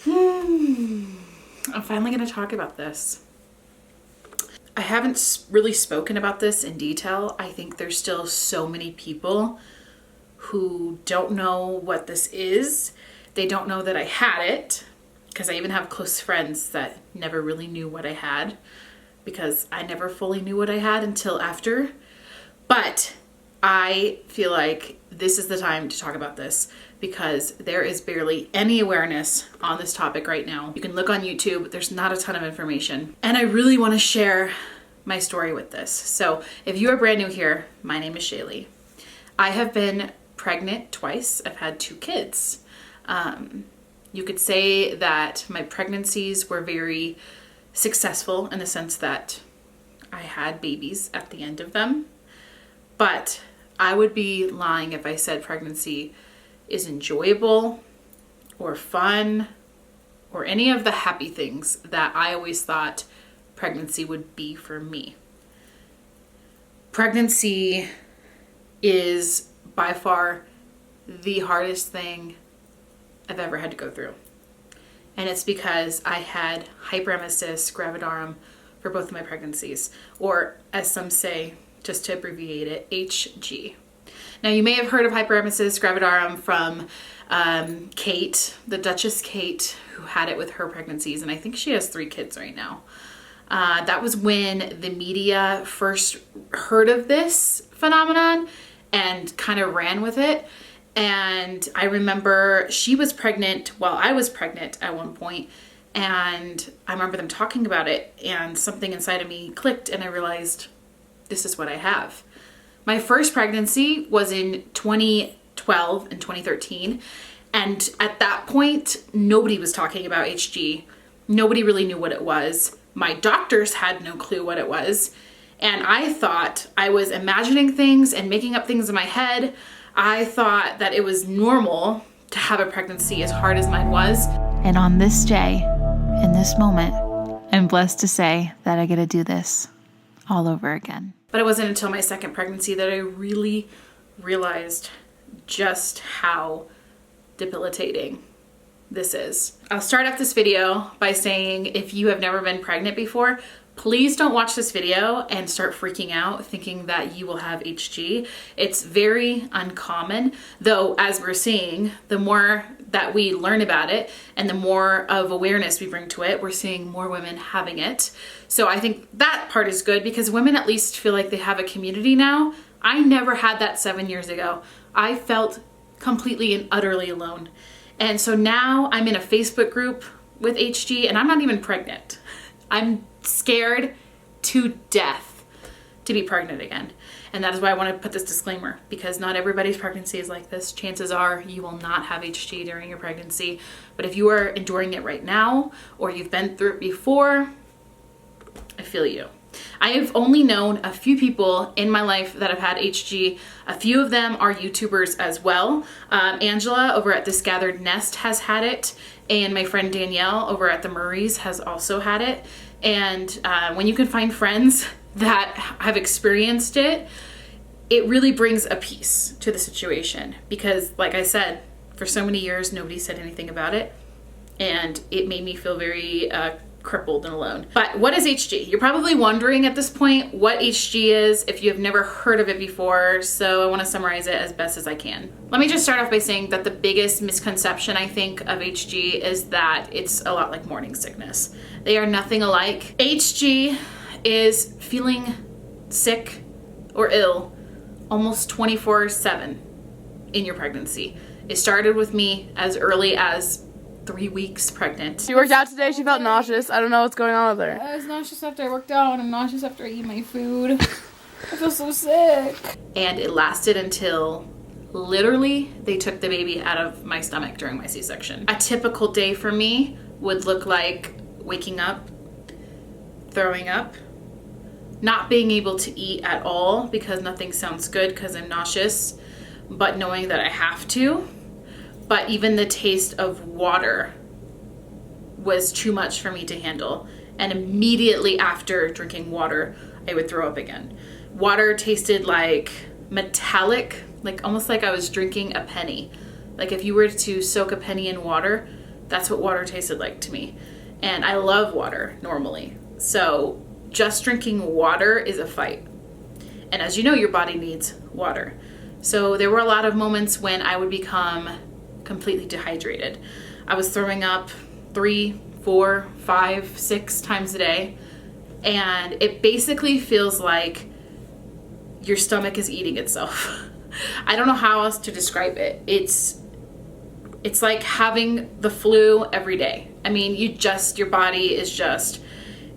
I'm finally going to talk about this. I haven't really spoken about this in detail. I think there's still so many people who don't know what this is. They don't know that I had it, because I even have close friends that never really knew what I had, because I never fully knew what I had until after. But I feel like this is the time to talk about this, because there is barely any awareness on this topic right now. You can look on YouTube, there's not a ton of information. And I really want to share my story with this. So if you are brand new here, my name is Shaylee. I have been pregnant twice. I've had 2 kids. You could say that my pregnancies were very successful in the sense that I had babies at the end of them. But I would be lying if I said pregnancy is enjoyable or fun or any of the happy things that I always thought pregnancy would be for me. Pregnancy is by far the hardest thing I've ever had to go through. And it's because I had Hyperemesis Gravidarum for both of my pregnancies, or as some say, just to abbreviate it, HG. Now, you may have heard of Hyperemesis Gravidarum from Kate, the Duchess Kate, who had it with her pregnancies, and I think she has 3 kids right now. That was when the media first heard of this phenomenon and kind of ran with it. And I remember she was pregnant while I was pregnant at one point, and I remember them talking about it, and something inside of me clicked, and I realized this is what I have. My first pregnancy was in 2012 and 2013. And at that point, nobody was talking about HG. Nobody really knew what it was. My doctors had no clue what it was. And I thought I was imagining things and making up things in my head. I thought that it was normal to have a pregnancy as hard as mine was. And on this day, in this moment, I'm blessed to say that I get to do this all over again. But it wasn't until my second pregnancy that I really realized just how debilitating this is. I'll start off this video by saying, if you have never been pregnant before, please don't watch this video and start freaking out thinking that you will have HG. It's very uncommon, though, as we're seeing, the more that we learn about it and the more of awareness we bring to it, we're seeing more women having it. So I think that part is good, because women at least feel like they have a community now. I never had that 7 years ago. I felt completely and utterly alone. And so now I'm in a Facebook group with HG, and I'm not even pregnant. I'm scared to death to be pregnant again. And that is why I want to put this disclaimer, because not everybody's pregnancy is like this. Chances are you will not have HG during your pregnancy. But if you are enduring it right now, or you've been through it before, I feel you. I have only known a few people in my life that have had HG. A few of them are YouTubers as well. Angela over at This Gathered Nest has had it, and my friend Danielle over at the Murrays has also had it. And when you can find friends that have experienced it, it really brings a peace to the situation, because like I said, for so many years nobody said anything about it, and it made me feel very crippled and alone. But what is HG? You're probably wondering at this point what HG is if you have never heard of it before, so I want to summarize it as best as I can. Let me just start off by saying that the biggest misconception I think of HG is that it's a lot like morning sickness. They are nothing alike. HG is feeling sick or ill almost 24/7 in your pregnancy. It started with me as early as 3 weeks pregnant. She worked out today. She felt nauseous. I don't know what's going on with her. I was nauseous after I worked out, and I'm nauseous after I eat my food. I feel so sick. And it lasted until literally they took the baby out of my stomach during my C-section. A typical day for me would look like waking up, throwing up, not being able to eat at all because nothing sounds good because I'm nauseous, but knowing that I have to. But even the taste of water was too much for me to handle. And immediately after drinking water, I would throw up again. Water tasted like metallic, like almost like I was drinking a penny. Like if you were to soak a penny in water, That's what water tasted like to me. And I love water normally. So just drinking water is a fight. And as you know, your body needs water. So there were a lot of moments when I would become completely dehydrated. I was throwing up 3, 4, 5, 6 times a day. And it basically feels like your stomach is eating itself. I don't know how else to describe it. It's like having the flu every day. I mean, your body is just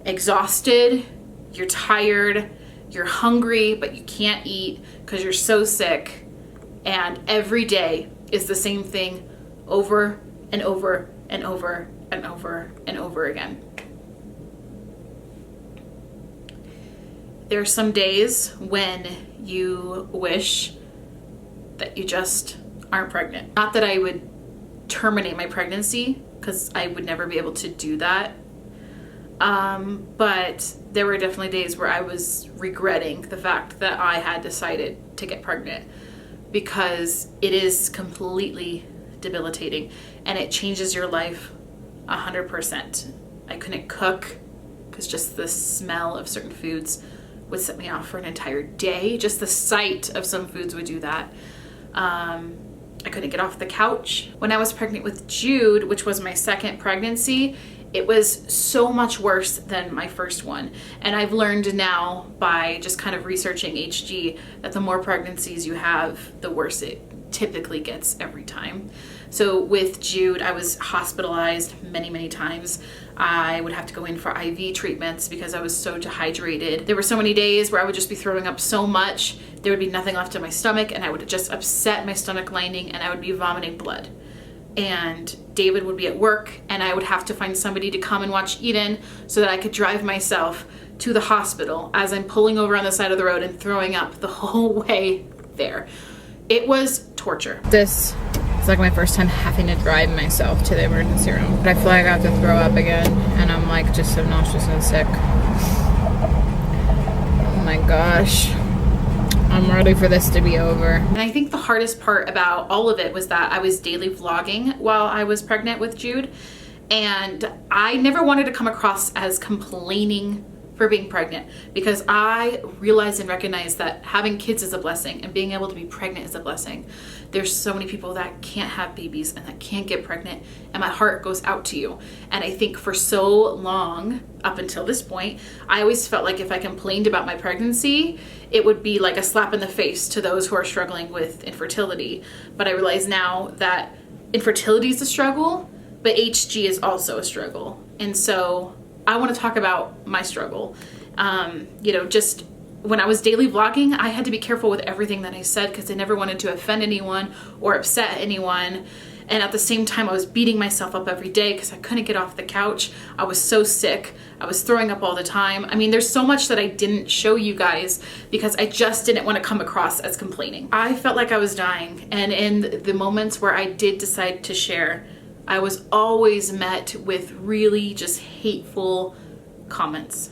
exhausted, you're tired, you're hungry, but you can't eat because you're so sick. And every day is the same thing over and over and over and over and over again. There are some days when you wish that you just aren't pregnant. Not that I would terminate my pregnancy, because I would never be able to do that. But there were definitely days where I was regretting the fact that I had decided to get pregnant, because it is completely debilitating and it changes your life 100%. I couldn't cook because just the smell of certain foods would set me off for an entire day. Just the sight of some foods would do that. I couldn't get off the couch. When I was pregnant with Jude, which was my second pregnancy, it was so much worse than my first one. And I've learned now by just kind of researching HG that the more pregnancies you have, the worse it typically gets every time. So with Jude, I was hospitalized many, many times. I would have to go in for IV treatments because I was so dehydrated. There were so many days where I would just be throwing up so much, there would be nothing left in my stomach, and I would just upset my stomach lining and I would be vomiting blood. And David would be at work and I would have to find somebody to come and watch Eden so that I could drive myself to the hospital as I'm pulling over on the side of the road and throwing up the whole way there. It was torture. This is like my first time having to drive myself to the emergency room. But I feel like I have to throw up again and I'm like just so nauseous and sick. Oh my gosh. I'm ready for this to be over. And I think the hardest part about all of it was that I was daily vlogging while I was pregnant with Jude. And I never wanted to come across as complaining for being pregnant, because I realized and recognized that having kids is a blessing and being able to be pregnant is a blessing. There's so many people that can't have babies and that can't get pregnant, and my heart goes out to you. And I think for so long, up until this point, I always felt like if I complained about my pregnancy, it would be like a slap in the face to those who are struggling with infertility. But I realize now that infertility is a struggle, but HG is also a struggle. And so I want to talk about my struggle. Just when I was daily vlogging, I had to be careful with everything that I said because I never wanted to offend anyone or upset anyone. And at the same time, I was beating myself up every day because I couldn't get off the couch. I was so sick. I was throwing up all the time. I mean, there's so much that I didn't show you guys because I just didn't want to come across as complaining. I felt like I was dying. And in the moments where I did decide to share, I was always met with really just hateful comments,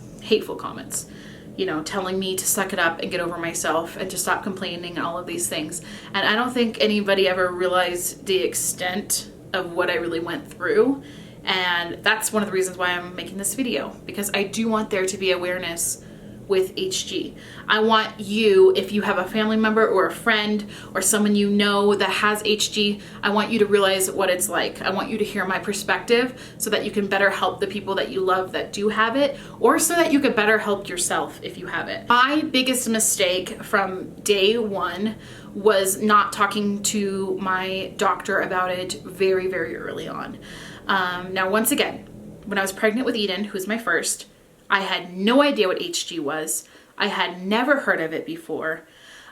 telling me to suck it up and get over myself and to stop complaining and all of these things. And I don't think anybody ever realized the extent of what I really went through. And that's one of the reasons why I'm making this video, because I do want there to be awareness with HG. I want you, if you have a family member or a friend or someone you know that has HG, I want you to realize what it's like. I want you to hear my perspective so that you can better help the people that you love that do have it, or so that you could better help yourself if you have it. My biggest mistake from day one was not talking to my doctor about it very, very early on. Now, once again, when I was pregnant with Eden, who's my first, I had no idea what HG was. I had never heard of it before.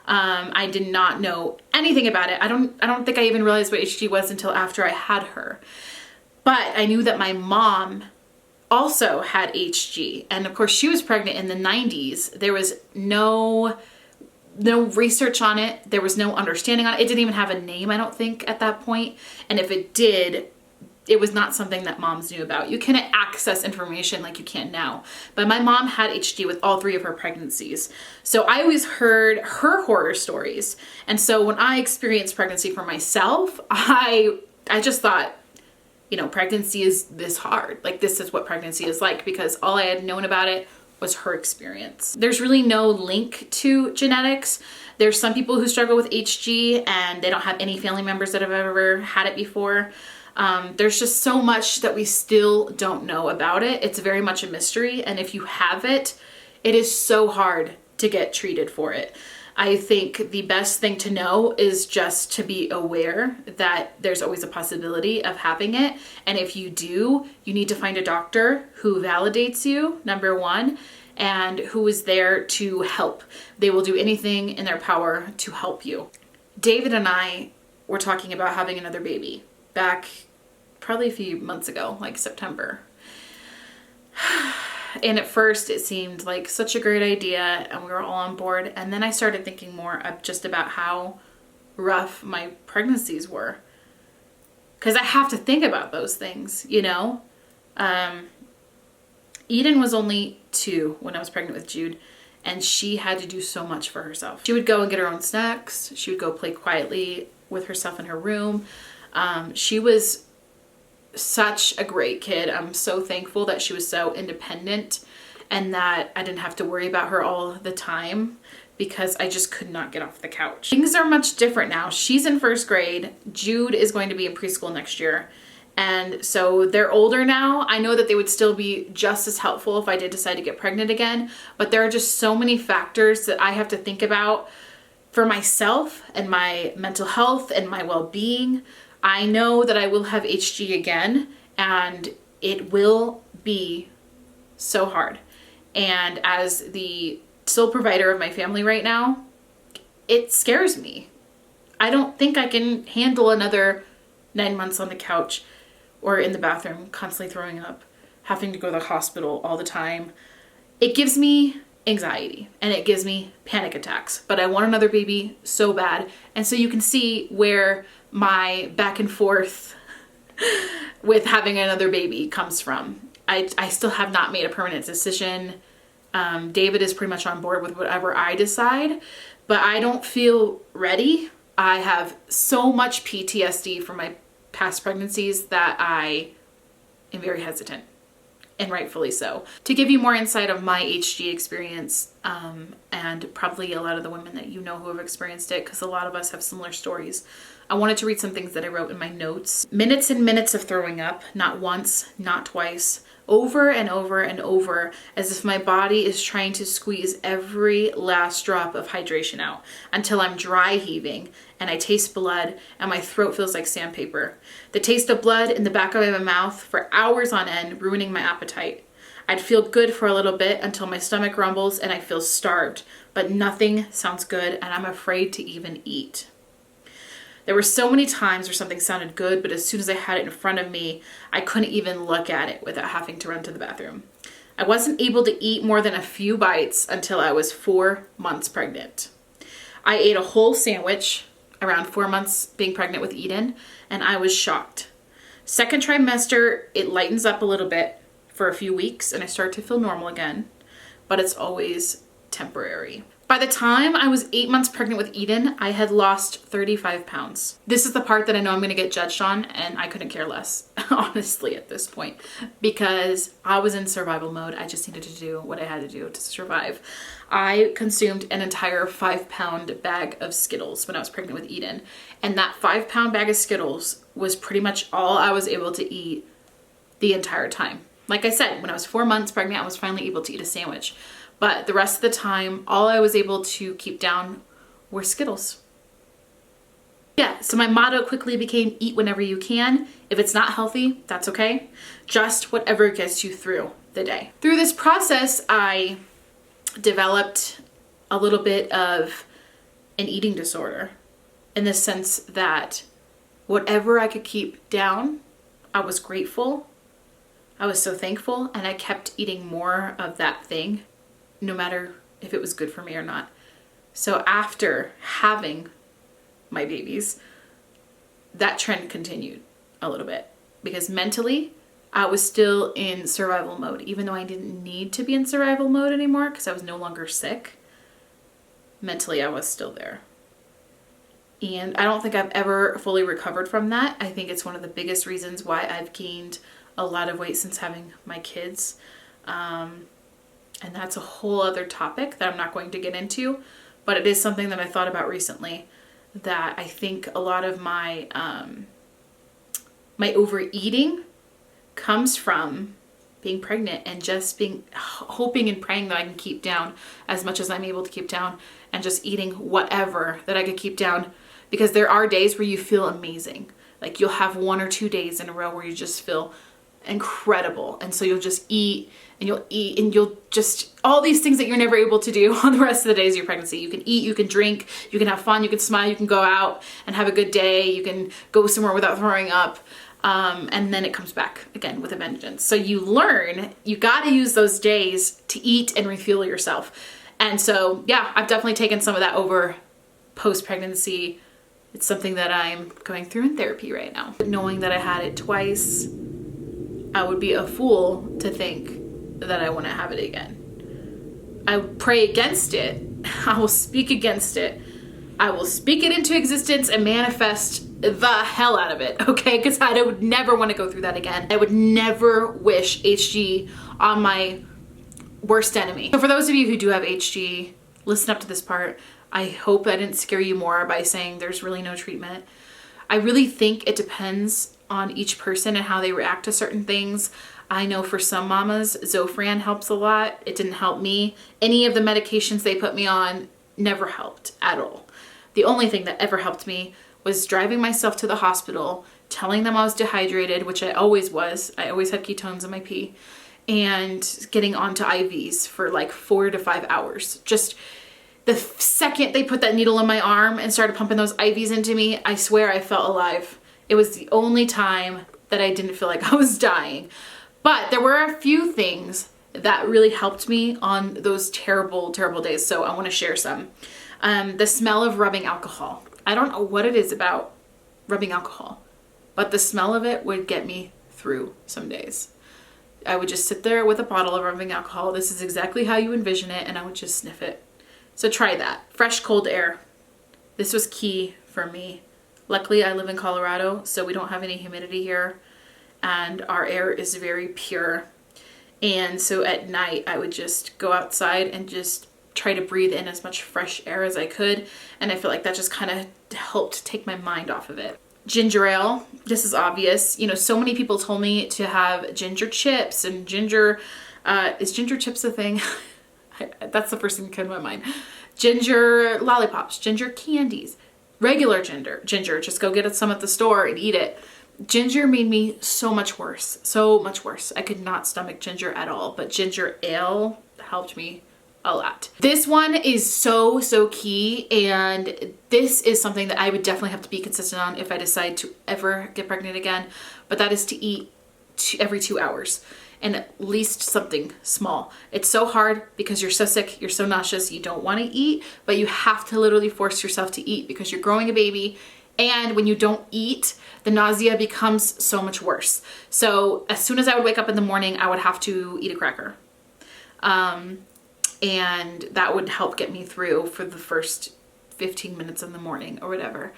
I did not know anything about it. I don't think I even realized what HG was until after I had her. But I knew that my mom also had HG. And of course, she was pregnant in the 90s. There was no research on it. There was no understanding on it. It didn't even have a name, I don't think, at that point. And if it did, it was not something that moms knew about. You couldn't access information like you can now. But my mom had HG with all 3 of her pregnancies. So I always heard her horror stories. And so when I experienced pregnancy for myself, I just thought, you know, pregnancy is this hard. Like, this is what pregnancy is like, because all I had known about it was her experience. There's really no link to genetics. There's some people who struggle with HG and they don't have any family members that have ever had it before. There's just so much that we still don't know about it. It's very much a mystery. And if you have it, it is so hard to get treated for it. I think the best thing to know is just to be aware that there's always a possibility of having it. And if you do, you need to find a doctor who validates you, number one, and who is there to help. They will do anything in their power to help you. David and I were talking about having another baby back probably a few months ago, like September. And at first it seemed like such a great idea and we were all on board. And then I started thinking more of just about how rough my pregnancies were. Because I have to think about those things, you know? Eden was only 2 when I was pregnant with Jude, and she had to do so much for herself. She would go and get her own snacks. She would go play quietly with herself in her room. She was such a great kid. I'm so thankful that she was so independent and that I didn't have to worry about her all the time, because I just could not get off the couch. Things are much different now. She's in 1st grade. Jude is going to be in preschool next year. And so they're older now. I know that they would still be just as helpful if I did decide to get pregnant again, but there are just so many factors that I have to think about for myself and my mental health and my well-being. I know that I will have HG again, and it will be so hard. And as the sole provider of my family right now, it scares me. I don't think I can handle another 9 months on the couch or in the bathroom, constantly throwing up, having to go to the hospital all the time. It gives me anxiety and it gives me panic attacks, but I want another baby so bad. And so you can see where my back and forth with having another baby comes from. I still have not made a permanent decision. David is pretty much on board with whatever I decide, but I don't feel ready. I have so much PTSD from my past pregnancies that I am very hesitant, and rightfully so. To give you more insight of my HG experience, and probably a lot of the women that you know who have experienced it, because a lot of us have similar stories, I wanted to read some things that I wrote in my notes. Minutes and minutes of throwing up, not once, not twice, over and over and over, as if my body is trying to squeeze every last drop of hydration out until I'm dry heaving and I taste blood and my throat feels like sandpaper. The taste of blood in the back of my mouth for hours on end, ruining my appetite. I'd feel good for a little bit until my stomach rumbles and I feel starved, but nothing sounds good and I'm afraid to even eat. There were so many times where something sounded good, but as soon as I had it in front of me, I couldn't even look at it without having to run to the bathroom. I wasn't able to eat more than a few bites until I was 4 months pregnant. I ate a whole sandwich around 4 months being pregnant with Eden, and I was shocked. 2nd trimester, it lightens up a little bit for a few weeks, and I start to feel normal again, but it's always temporary. By the time I was 8 months pregnant with Eden, I had lost 35 pounds. This is the part that I know I'm gonna get judged on, and I couldn't care less, honestly, at this point, because I was in survival mode. I just needed to do what I had to do to survive. I consumed an entire 5-pound bag of Skittles when I was pregnant with Eden, and that 5-pound bag of Skittles was pretty much all I was able to eat the entire time. Like I said, when I was 4 months pregnant, I was finally able to eat a sandwich. But the rest of the time, all I was able to keep down were Skittles. Yeah, so my motto quickly became eat whenever you can. If it's not healthy, that's okay. Just whatever gets you through the day. Through this process, I developed a little bit of an eating disorder, in the sense that whatever I could keep down, I was grateful. I was so thankful, and I kept eating more of that thing, no matter if it was good for me or not. So after having my babies, that trend continued a little bit, because mentally I was still in survival mode, even though I didn't need to be in survival mode anymore because I was no longer sick. Mentally I was still there. And I don't think I've ever fully recovered from that. I think it's one of the biggest reasons why I've gained a lot of weight since having my kids. And that's a whole other topic that I'm not going to get into, but it is something that I thought about recently, that I think a lot of my my overeating comes from being pregnant and just being hoping and praying that I can keep down as much as I'm able to keep down, and just eating whatever that I could keep down, because there are days where you feel amazing. Like you'll have 1 or 2 days in a row where you just feel incredible, and so you'll just eat and you'll just, all these things that you're never able to do on the rest of the days of your pregnancy. You can eat, you can drink, you can have fun, you can smile, you can go out and have a good day, you can go somewhere without throwing up. And then it comes back again with a vengeance. So you learn, you got to use those days to eat and refuel yourself. And so, yeah, I've definitely taken some of that over post-pregnancy. It's something that I'm going through in therapy right now. Knowing that I had it twice, I would be a fool to think that I want to have it again. I pray against it. I will speak against it. I will speak it into existence and manifest the hell out of it, okay? Because I would never want to go through that again. I would never wish HG on my worst enemy. So for those of you who do have HG, listen up to this part. I hope I didn't scare you more by saying there's really no treatment. I really think it depends on each person and how they react to certain things. I know for some mamas, Zofran helps a lot. It didn't help me. Any of the medications they put me on never helped at all. The only thing that ever helped me was driving myself to the hospital, telling them I was dehydrated, which I always was. I always had ketones in my pee, and getting onto IVs for like 4 to 5 hours. Just the second they put that needle in my arm and started pumping those IVs into me, I swear I felt alive. It was the only time that I didn't feel like I was dying. But there were a few things that really helped me on those terrible, terrible days. So I want to share some. The smell of rubbing alcohol. I don't know what it is about rubbing alcohol, but the smell of it would get me through some days. I would just sit there with a bottle of rubbing alcohol. This is exactly how you envision it, and I would just sniff it. So try that. Fresh, cold air. This was key for me. Luckily, I live in Colorado, so we don't have any humidity here, and our air is very pure. And so at night, I would just go outside and just try to breathe in as much fresh air as I could, and I feel like that just kind of helped take my mind off of it. Ginger ale, this is obvious. You know, so many people told me to have ginger chips and ginger, is ginger chips a thing? That's the first thing that came to my mind. Ginger lollipops, ginger candies, regular ginger, just go get some at the store and eat it. Ginger made me so much worse, so much worse. I could not stomach ginger at all, but ginger ale helped me a lot. This one is so key, and this is something that I would definitely have to be consistent on if I decide to ever get pregnant again, but that is to eat every 2 hours, and at least something small. It's so hard because you're so sick, you're so nauseous, you don't want to eat, but you have to literally force yourself to eat because you're growing a baby, and when you don't eat, the nausea becomes so much worse. So as soon as I would wake up in the morning, I would have to eat a cracker. And that would help get me through for the first 15 minutes in the morning or whatever.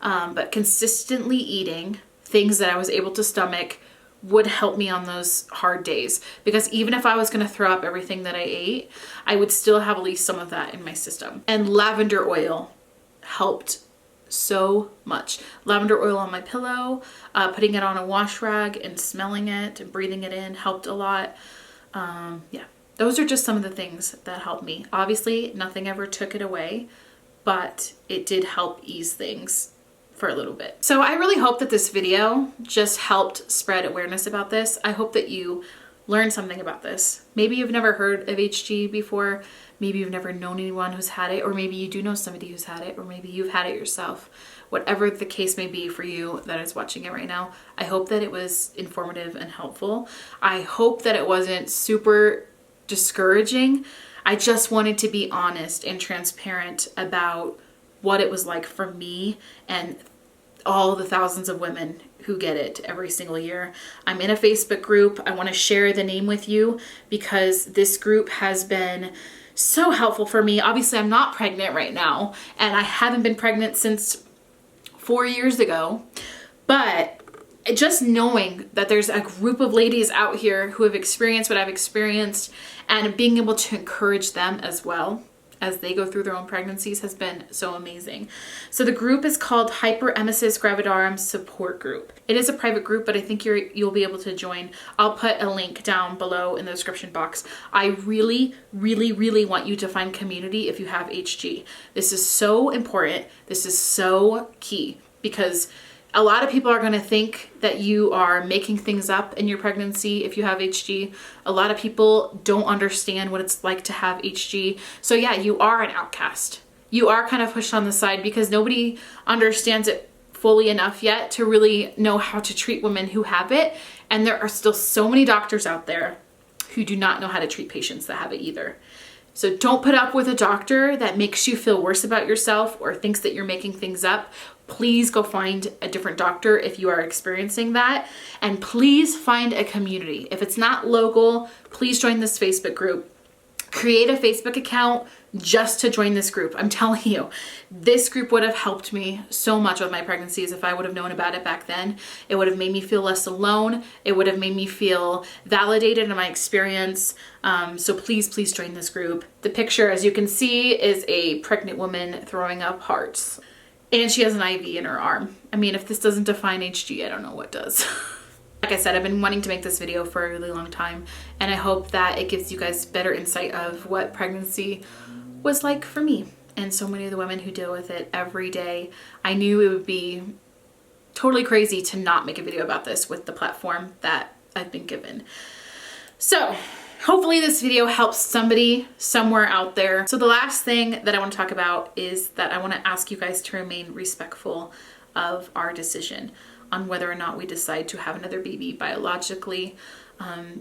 But consistently eating things that I was able to stomach would help me on those hard days, because even if I was going to throw up everything that I ate, I would still have at least some of that in my system. And lavender oil helped so much. Lavender oil on my pillow, putting it on a wash rag and smelling it and breathing it in helped a lot. Yeah. Those are just some of the things that helped me. Obviously, nothing ever took it away, but it did help ease things for a little bit. So I really hope that this video just helped spread awareness about this. I hope that you learned something about this. Maybe you've never heard of HG before. Maybe you've never known anyone who's had it, or maybe you do know somebody who's had it, or maybe you've had it yourself. Whatever the case may be for you that is watching it right now, I hope that it was informative and helpful. I hope that it wasn't super discouraging. I just wanted to be honest and transparent about what it was like for me and all the thousands of women who get it every single year. I'm in a Facebook group. I want to share the name with you because this group has been so helpful for me. Obviously, I'm not pregnant right now, and I haven't been pregnant since 4 years ago, but just knowing that there's a group of ladies out here who have experienced what I've experienced and being able to encourage them as well as they go through their own pregnancies has been so amazing. So the group is called Hyperemesis Gravidarum Support Group. It is a private group, but I think you'll be able to join. I'll put a link down below in the description box. I really, really, really want you to find community if you have HG. This is so important. This is so key because a lot of people are going to think that you are making things up in your pregnancy if you have HG. A lot of people don't understand what it's like to have HG. So yeah, you are an outcast. You are kind of pushed on the side because nobody understands it fully enough yet to really know how to treat women who have it. And there are still so many doctors out there who do not know how to treat patients that have it either. So don't put up with a doctor that makes you feel worse about yourself or thinks that you're making things up. Please go find a different doctor if you are experiencing that. And please find a community. If it's not local, please join this Facebook group. Create a Facebook account just to join this group. I'm telling you, this group would have helped me so much with my pregnancies if I would have known about it back then. It would have made me feel less alone. It would have made me feel validated in my experience. So please, please join this group. The picture, as you can see, is a pregnant woman throwing up hearts. And she has an IV in her arm. I mean, if this doesn't define HG, I don't know what does. Like I said, I've been wanting to make this video for a really long time, and I hope that it gives you guys better insight of what pregnancy was like for me and so many of the women who deal with it every day. I knew it would be totally crazy to not make a video about this with the platform that I've been given. So hopefully this video helps somebody somewhere out there. So the last thing that I want to talk about is that I want to ask you guys to remain respectful of our decision on whether or not we decide to have another baby biologically.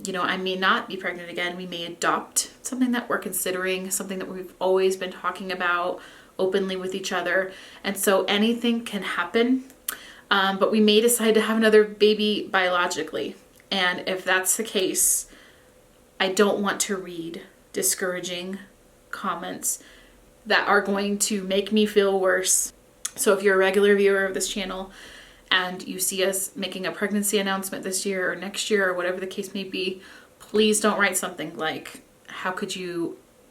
You know, I may not be pregnant again. We may adopt something that we're considering, something that we've always been talking about openly with each other. And so anything can happen, but we may decide to have another baby biologically. And if that's the case, I don't want to read discouraging comments that are going to make me feel worse. So if you're a regular viewer of this channel and you see us making a pregnancy announcement this year or next year or whatever the case may be, please don't write something like,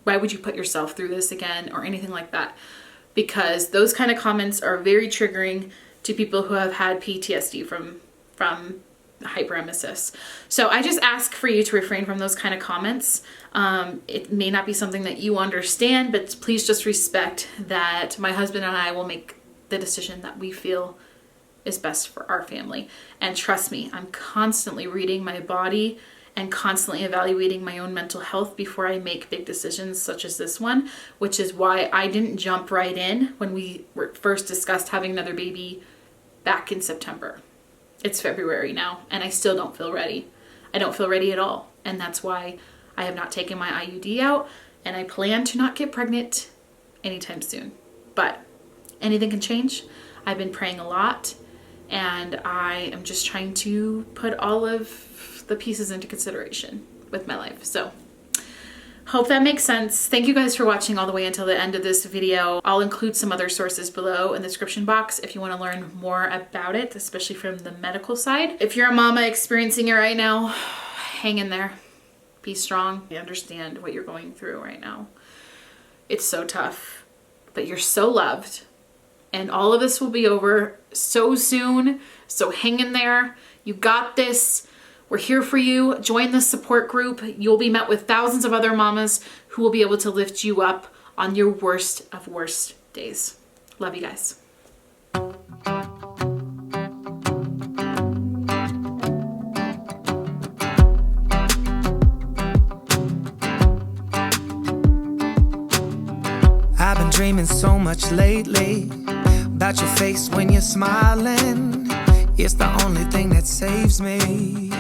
why would you put yourself through this again, or anything like that. Because those kind of comments are very triggering to people who have had PTSD from hyperemesis. So I just ask for you to refrain from those kind of comments. It may not be something that you understand, but please just respect that my husband and I will make the decision that we feel is best for our family. And trust me, I'm constantly reading my body and constantly evaluating my own mental health before I make big decisions such as this one, which is why I didn't jump right in when we first discussed having another baby back in September. It's February now, and I still don't feel ready. I don't feel ready at all. And that's why I have not taken my IUD out, and I plan to not get pregnant anytime soon. But anything can change. I've been praying a lot, and I am just trying to put all of the pieces into consideration with my life. So hope that makes sense. Thank you guys for watching all the way until the end of this video. I'll include some other sources below in the description box if you want to learn more about it, especially from the medical side. If you're a mama experiencing it right now, hang in there. Be strong. I understand what you're going through right now. It's so tough, but you're so loved. And all of this will be over so soon. So hang in there. You got this. We're here for you. Join the support group. You'll be met with thousands of other mamas who will be able to lift you up on your worst of worst days. Love you guys. I've been dreaming so much lately about your face when you're smiling. It's the only thing that saves me.